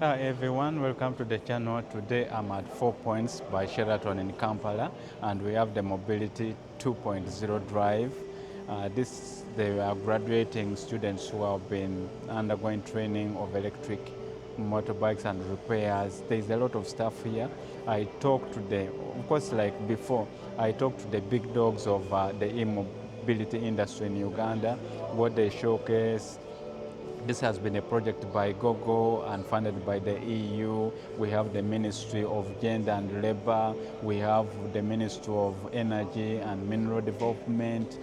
Hi everyone, welcome to the channel. Today I'm at 4 Points by Sheraton in Kampala, and we have the Mobility 2.0 Drive. They are graduating students who have been undergoing training of electric motorbikes and repairs. There's a lot of stuff here. I talked to of course like before, I talked to the big dogs of the e-mobility industry in Uganda, what they showcase. This has been a project by GOGO and funded by the EU. We have the Ministry of Gender and Labour. We have the Ministry of Energy and Mineral Development.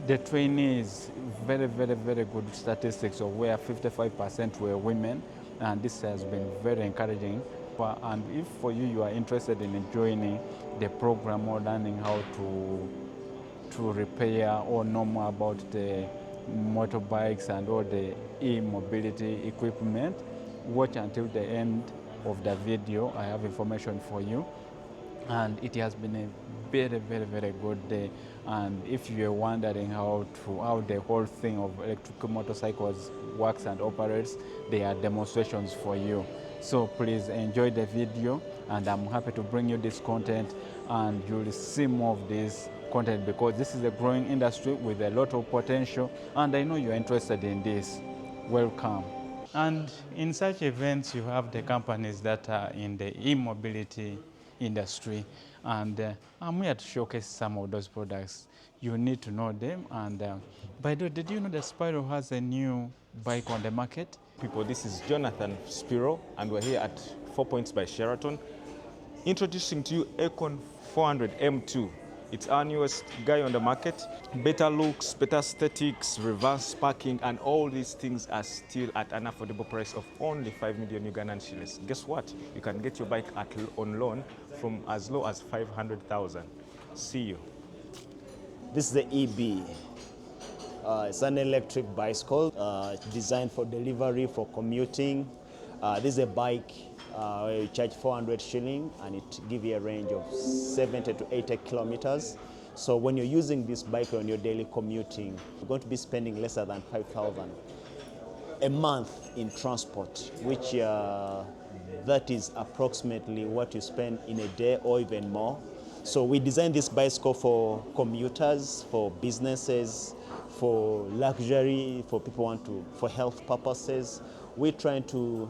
The trainees, very good statistics of where 55% were women, and this has been very encouraging. And if for you are interested in joining the program or learning how to repair or know more about the motorbikes and all the e-mobility equipment, watch until the end of the video. I have information for you, and it has been a very good day. And if you're wondering how the whole thing of electric motorcycles works and operates, there are demonstrations for you. So please enjoy the video, and I'm happy to bring you this content, and you'll see more of this content because this is a growing industry with a lot of potential, and I know you're interested in this. Welcome. And in such events, you have the companies that are in the e-mobility industry, and I'm here to showcase some of those products. You need to know them. And by the way, did you know that Spiro has a new bike on the market? People, this is Jonathan Spiro, and we're here at 4 Points by Sheraton, introducing to you Econ 400 M2. It's our newest guy on the market. Better looks, better aesthetics, reverse parking, and all these things are still at an affordable price of only 5 million Ugandan shillings. Guess what? You can get your bike on loan from as low as 500,000. See you. This is the Ebee. It's an electric bicycle designed for delivery, for commuting. This is a bike where you charge 400 shilling and it gives you a range of 70 to 80 kilometers. So when you're using this bike on your daily commuting, you're going to be spending less than 5,000 a month in transport, which that is approximately what you spend in a day or even more. So we designed this bicycle for commuters, for businesses, for luxury, for people for health purposes. We're trying to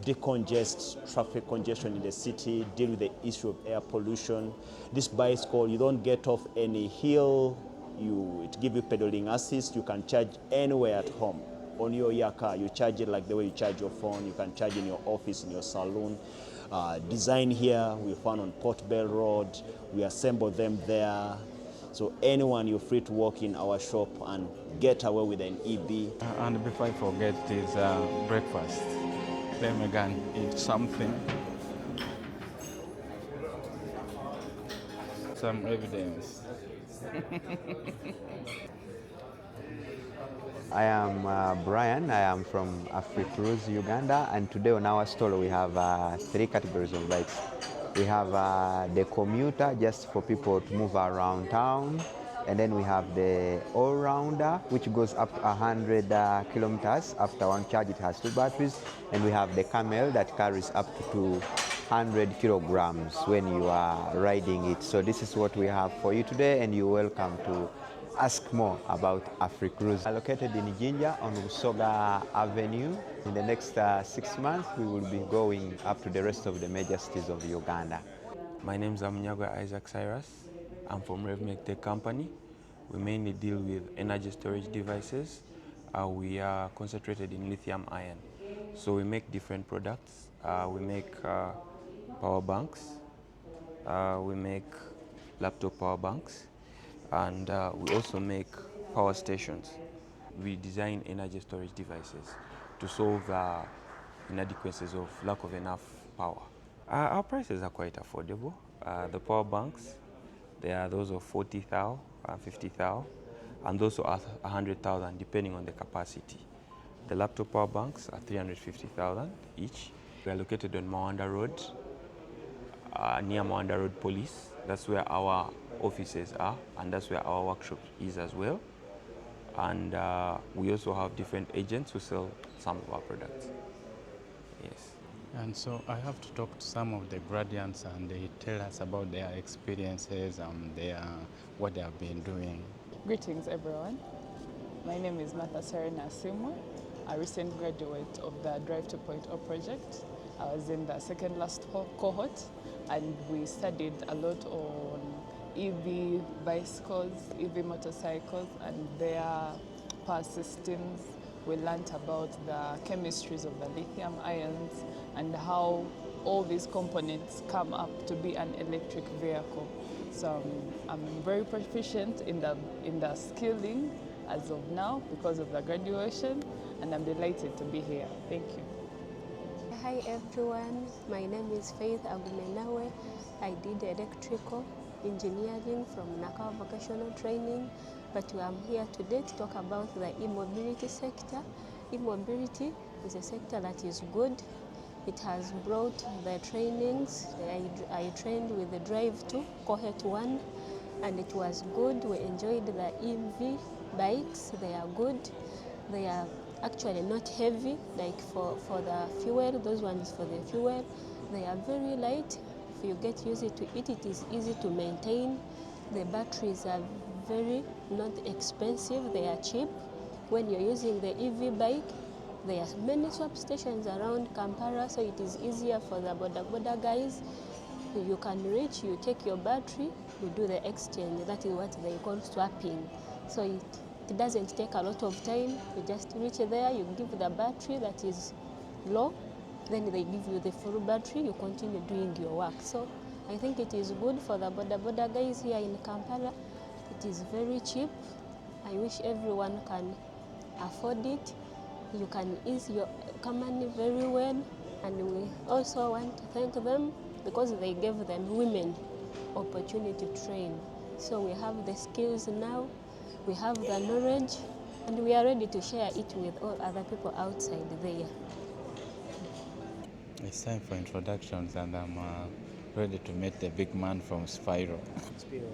decongest traffic congestion in the city, deal with the issue of air pollution. This bicycle, you don't get off any hill, it gives you pedaling assist, you can charge anywhere at home. On your car, you charge it like the way you charge your phone. You can charge in your office, in your salon. Design here, we found on Port Bell Road. We assemble them there. So anyone, you're free to walk in our shop and get away with an Ebee. And before I forget, is breakfast. Let me go and eat something. Some evidence. I am Brian. I am from Africrooze, Uganda, and today on our stall we have 3 categories of bikes. We have the commuter, just for people to move around town, and then we have the all-rounder, which goes up to 100 kilometers. After one charge, it has 2 batteries, and we have the camel that carries up to 200 kilograms when you are riding it. So this is what we have for you today, and you're welcome to ask more about Africrooze. Located in Jinja on Usoga Avenue. In the next 6 months, we will be going up to the rest of the major cities of Uganda. My name is Amunyago Isaac Cyrus. I'm from RevMake Tech Company. We mainly deal with energy storage devices. We are concentrated in lithium ion. So we make different products. We make power banks. We make laptop power banks. And we also make power stations. We design energy storage devices to solve inadequacies of lack of enough power. Our prices are quite affordable. The power banks, they are those of 40,000 and 50,000, and those are 100,000 depending on the capacity. The laptop power banks are 350,000 each. We are located on Mawanda Road, near Mawanda Road Police. That's where our offices are, and that's where our workshop is as well. And we also have different agents who sell some of our products. Yeah. And so I have to talk to some of the graduates and they tell us about their experiences and what they have been doing. Greetings everyone. My name is Martha Serena Simwe, a recent graduate of the Drive 2.0 project. I was in the second last cohort and we studied a lot on Ebee Bicycles, Ebee Motorcycles and their power systems. We learned about the chemistries of the lithium ions and how all these components come up to be an electric vehicle. So I'm very proficient in the skilling as of now because of the graduation, and I'm delighted to be here. Thank you. Hi everyone, my name is Faith Agumenawe. I did electrical engineering from Nakawa Vocational Training, but I'm here today to talk about the e-mobility sector. E-mobility is a sector that is good. It has brought the trainings. I trained with the Drive 2, Cohort 1, and it was good. We enjoyed the EV bikes. They are good. They are actually not heavy, like for the fuel. Those ones for the fuel. They are very light. If you get used to it, it is easy to maintain. The batteries are very not expensive. They are cheap. When you're using the EV bike, there are many swap stations around Kampala, so it is easier for the boda guys. You can reach, you take your battery, you do the exchange. That is what they call swapping. So it doesn't take a lot of time. You just reach there, you give the battery that is low, then they give you the full battery, you continue doing your work. So I think it is good for the boda guys here in Kampala. It is very cheap. I wish everyone can afford it. You can ease your company very well, and we also want to thank them because they gave them women opportunity to train. So we have the skills now, we have the knowledge, and we are ready to share it with all other people outside there. It's time for introductions and I'm ready to meet the big man from Spiro. Spiro.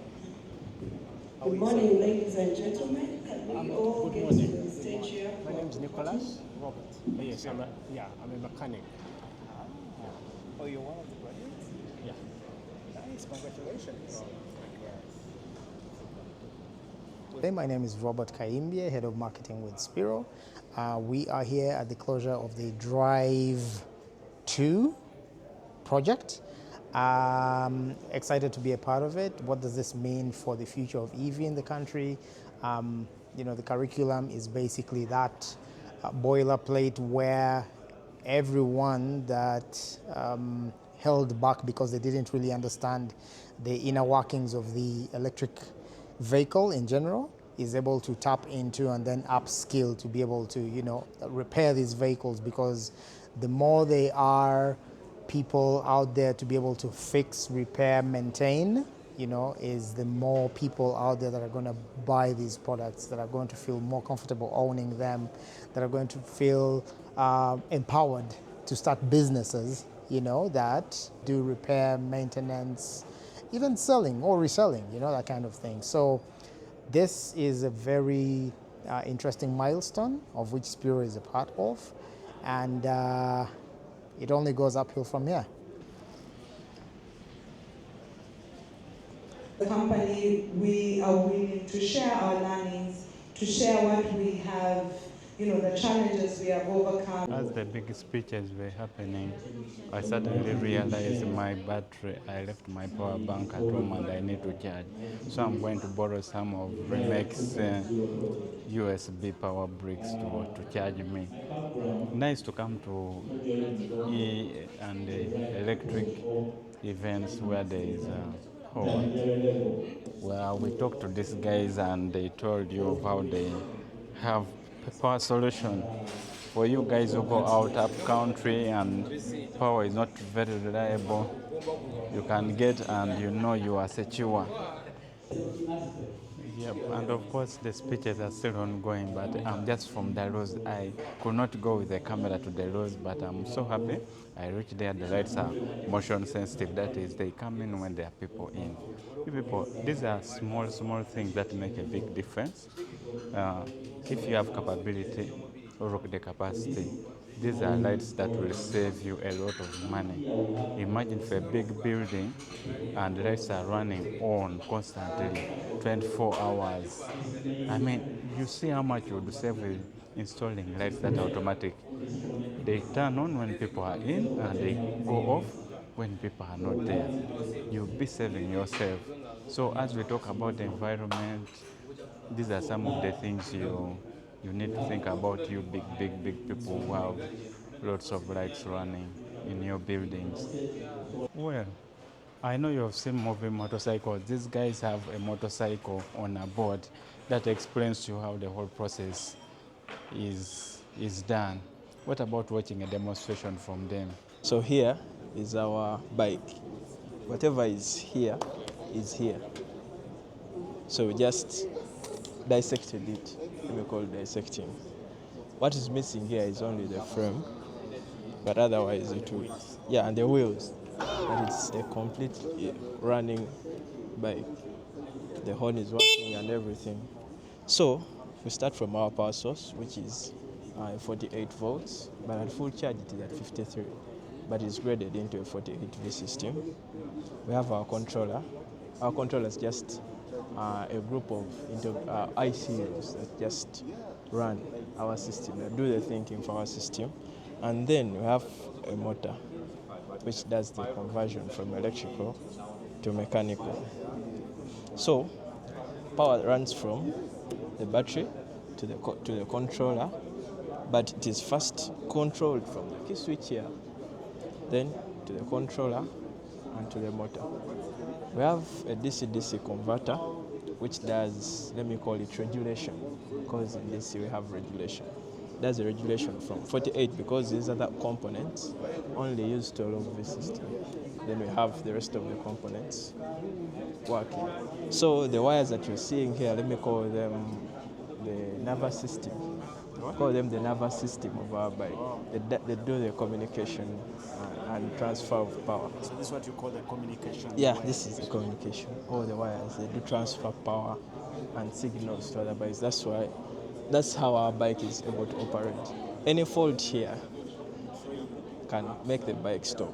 Good morning, ladies and gentlemen. Can we all get to the stage here? My name is Nicholas Robert. Yes, I'm a mechanic. Oh, you're one of the graduates? Yeah. Nice, congratulations. My name is Robert Kaimbie, Head of Marketing with Spiro. We are here at the closure of the Drive 2 project. Excited to be a part of it. What does this mean for the future of EV in the country? The curriculum is basically that boilerplate where everyone that held back because they didn't really understand the inner workings of the electric vehicle in general is able to tap into and then upskill to be able to, repair these vehicles, because the more they are people out there to be able to fix, repair, maintain, is the more people out there that are going to buy these products, that are going to feel more comfortable owning them, that are going to feel empowered to start businesses, that do repair, maintenance, even selling or reselling, that kind of thing. So this is a very interesting milestone of which Spiro is a part of, and it only goes uphill from here. The company, we are willing to share our learnings, to share what we have, the challenges we have overcome. As the big speeches were happening, I suddenly realized my battery, I left my power bank at home and I need to charge. So I'm going to borrow some of RevMake's USB power bricks to charge me. Nice to come to and electric events where there is Well, we talked to these guys and they told you of how they have a power solution for you guys who go out up country and power is not very reliable. You can get and you are secure. Yep, and of course the speeches are still ongoing, but I'm just from Dalos. I could not go with the camera to Dalos, but I'm so happy. I reached there, the lights are motion sensitive. That is, they come in when there are people in. These are small things that make a big difference. If you have capability or the capacity, These are lights that will save you a lot of money. Imagine for a big building and lights are running on constantly, 24 hours. I mean, you see how much you would save with installing lights that are automatic. They turn on when people are in and they go off when people are not there. You'll be saving yourself. So as we talk about the environment, these are some of the things you need to think about, you big people who have lots of lights running in your buildings. Well, I know you have seen moving motorcycles. These guys have a motorcycle on a board that explains to you how the whole process is done. What about watching a demonstration from them? So here is our bike. Whatever is here is here. So we just dissected it. We call it dissecting. What is missing here is only the frame, but otherwise it will, yeah, and the wheels. But it's a complete running bike. The horn is working and everything. So we start from our power source, which is 48 volts, but at full charge it is at 53, but it's graded into a 48V system. We have our controller. Our controller is just a group of ICUs that just run our system, that do the thinking for our system. And then we have a motor, which does the conversion from electrical to mechanical. So power runs from the battery to the controller, but it is first controlled from the key switch here, then to the controller and to the motor. We have a DC-DC converter, which does, let me call it regulation, because in DC we have regulation. That's a regulation from 48, because these other components only used to all of the system. Then we have the rest of the components working. So the wires that you're seeing here, let me call them the nervous system. Call them the nervous system of our bike. They do the communication and transfer of power. So this is what you call the communication? Yeah, this is the communication. All the wires, they do transfer power and signals to other bikes. That's how our bike is able to operate. Any fault here can make the bike stop.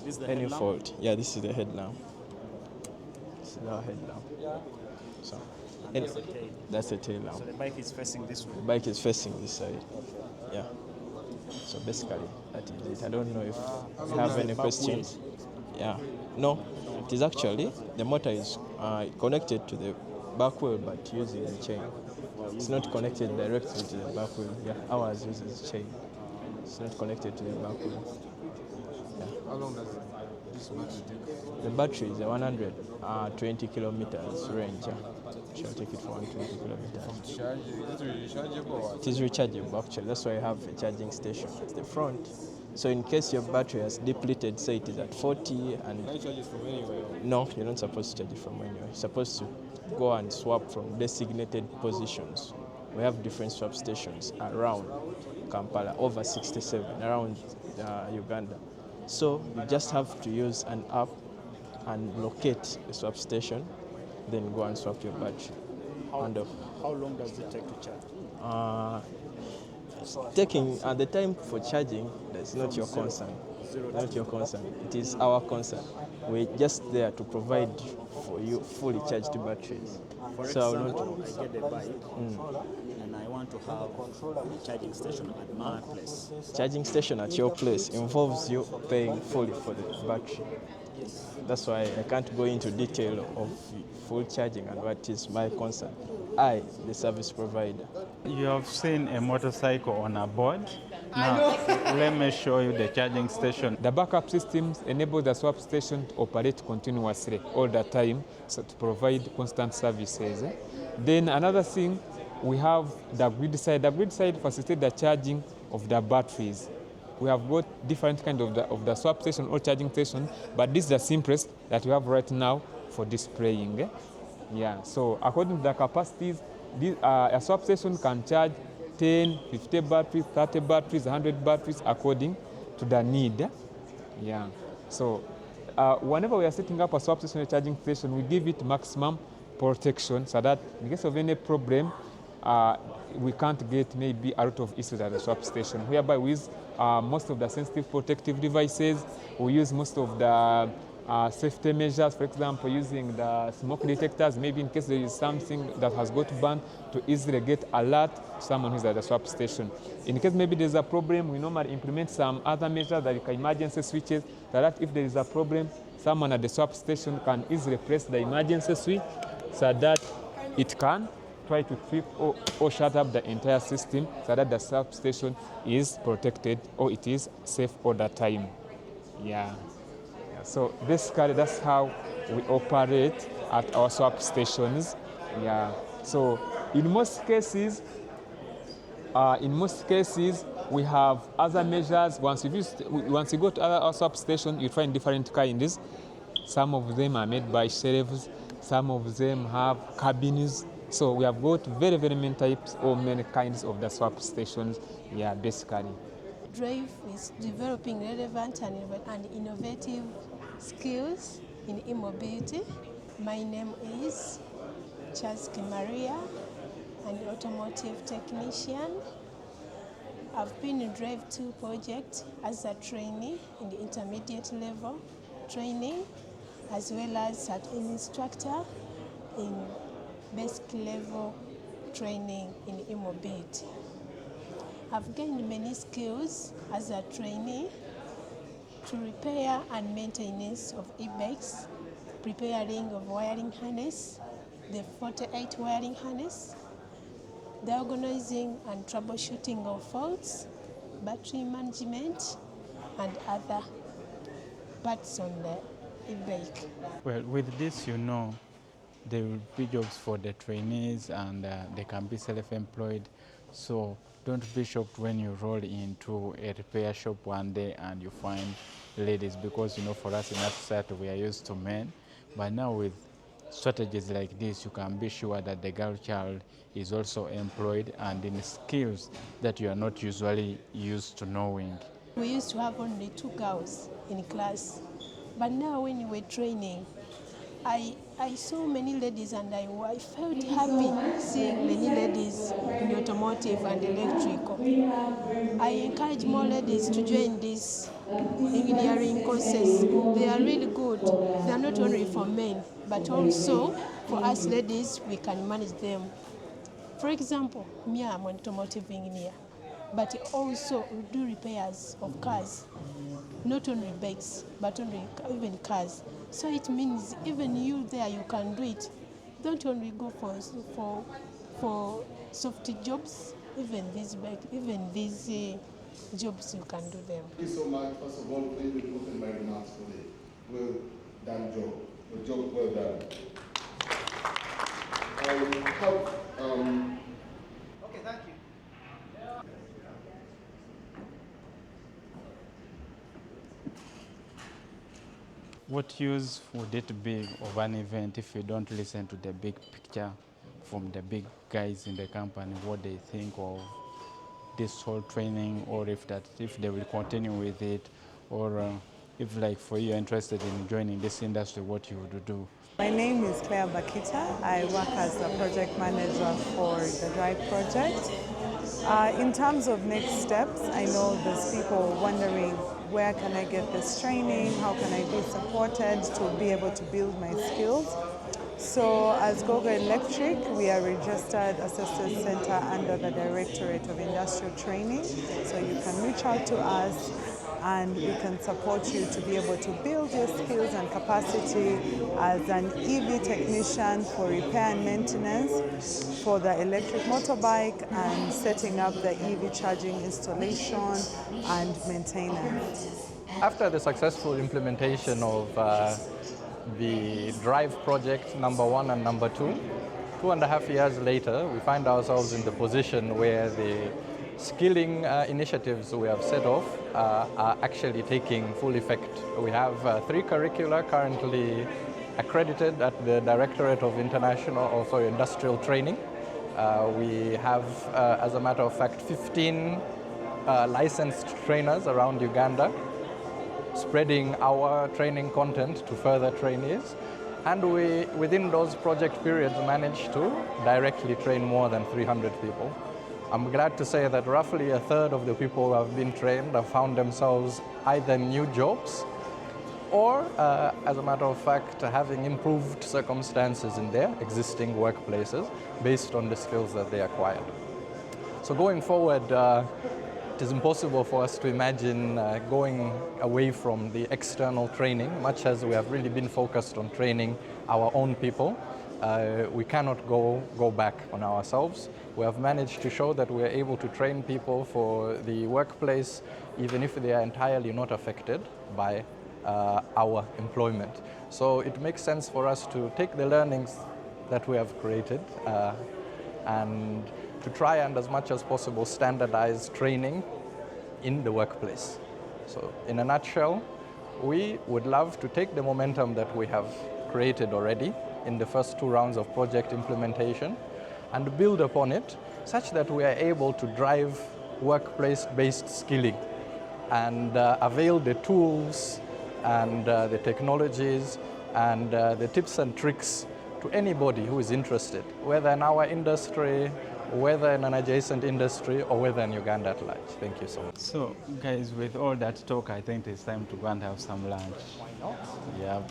This is the Any headlamp? fault. Yeah, this is the headlamp. This is our headlamp. So, That's the tail. That's the tail lamp. So the bike is facing this way? The bike is facing this side. Yeah. So basically, that is it. I don't know if you have any questions. Yeah. No, it is actually, the motor is connected to the back wheel, but using the chain. It's not connected directly to the back wheel. Yeah, ours uses chain. It's not connected to the back wheel. Yeah. How long does this battery take? The battery is a 120 kilometers range. Yeah. Shall take it for 120 kilometers. Charge, is it rechargeable or what? It is rechargeable actually. That's why I have a charging station at the front. So in case your battery has depleted, say it is at 40 and... Can you charge it from anywhere? No, you're not supposed to charge it from anywhere. You're supposed to go and swap from designated positions. We have different swap stations around Kampala, over 67, around Uganda. So you just have to use an app and locate a swap station, then go and swap your battery. How long does it take to charge? Taking the time for charging, that's not your concern. Not your concern. It is our concern. We're just there to provide for you fully charged batteries. For example, I get a bike and I want to have a charging station at my place. Charging station at your place involves you paying fully for the battery. That's why I can't go into detail of full charging and what is my concern. I, the service provider. You have seen a motorcycle on a board. Now, let me show you the charging station. The backup systems enable the swap station to operate continuously all the time, so to provide constant services. Then another thing, we have the grid side. The grid side facilitates the charging of the batteries. We have got different kind of the swap station or charging station, but this is the simplest that we have right now for displaying. Yeah, so according to the capacities, a swap station can charge 10, 50 batteries, 30 batteries, 100 batteries according to the need. Yeah, so whenever we are setting up a swap station or charging station, we give it maximum protection so that in case of any problem, we can't get maybe a lot of issues at the swap station, whereby we use most of the sensitive protective devices, we use most of the safety measures, for example, using the smoke detectors, maybe in case there is something that has got burned, to easily get alert to someone who's at the swap station. In case maybe there's a problem, we normally implement some other measures like emergency switches, so that if there is a problem, someone at the swap station can easily press the emergency switch so that it can try to trip or shut up the entire system so that the swap station is protected or it is safe all the time. Yeah. So basically that's how we operate at our swap stations. Yeah. So in most cases, we have other measures. Once you go to our swap station, you find different kinds. Some of them are made by shelves. Some of them have cabins. So we have got very, very many types or many kinds of the swap stations. Yeah, basically. Drive is developing relevant and innovative skills in e-mobility. My name is Charles Maria, an automotive technician. I've been in Drive 2 project as a trainee in the intermediate level training, as well as an instructor in basic level training in e-mobility. I've gained many skills as a trainee to repair and maintenance of e-bikes, preparing of wiring harness, the 48 wiring harness, the organizing and troubleshooting of faults, battery management, and other parts on the e-bike. Well, with this, you know, there will be jobs for the trainees and they can be self-employed. So don't be shocked when you roll into a repair shop one day and you find ladies, because, you know, for us in our society, we are used to men. But now with strategies like this, you can be sure that the girl child is also employed and in skills that you are not usually used to knowing. We used to have only 2 girls in class, but now when we were training, I saw many ladies and I felt happy seeing many ladies in automotive and electrical. I encourage more ladies to join these engineering courses. They are really good. They are not only for men, but also for us ladies, we can manage them. For example, me, I'm an automotive engineer, but also we do repairs of cars, not only bikes, but even cars. So it means even you there, you can do it. Don't only go for soft jobs, even these jobs you can do them. Thank you so much. First of all, please be putting my remarks for the well done job. The job well done. Okay, thank you. What use would it be of an event if you don't listen to the big picture from the big guys in the company, what they think of this whole training, or if they will continue with it, or if, like, for you, interested in joining this industry, what you would do? My name is Claire Bakita. I work as the project manager for the Drive project. In terms of next steps, I know there's people wondering, where can I get this training? How can I be supported to be able to build my skills? So as GOGO Electric, we are a registered assistance center under the Directorate of Industrial Training. So you can reach out to us and we can support you to be able to build your skills and capacity as an EV technician for repair and maintenance for the electric motorbike and setting up the EV charging installation and maintenance. After the successful implementation of the Drive project #1 and #2, 2.5 years later, we find ourselves in the position where the skilling initiatives we have set off are actually taking full effect. We have 3 curricula currently accredited at the Directorate of Industrial Training. We have, as a matter of fact, 15 licensed trainers around Uganda, spreading our training content to further trainees. And we, within those project periods, managed to directly train more than 300 people. I'm glad to say that roughly a third of the people who have been trained have found themselves either new jobs or, as a matter of fact, having improved circumstances in their existing workplaces based on the skills that they acquired. So going forward, it is impossible for us to imagine going away from the external training, much as we have really been focused on training our own people. We cannot go back on ourselves. We have managed to show that we are able to train people for the workplace, even if they are entirely not affected by our employment. So it makes sense for us to take the learnings that we have created and to try and, as much as possible, standardize training in the workplace. So in a nutshell, we would love to take the momentum that we have created already in the first 2 rounds of project implementation and build upon it such that we are able to drive workplace-based skilling and avail the tools and the technologies and the tips and tricks to anybody who is interested, whether in our industry, whether in an adjacent industry, or whether in Uganda at large. Thank you so much. So, guys, with all that talk, I think it's time to go and have some lunch. Why not? Yeah.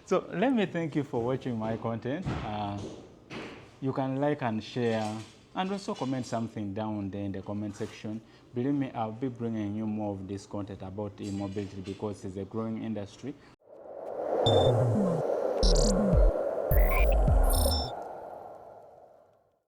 So let me thank you for watching my content. You can like and share and also comment something down there in the comment section. Believe me, I'll be bringing you more of this content about e-mobility because it's a growing industry.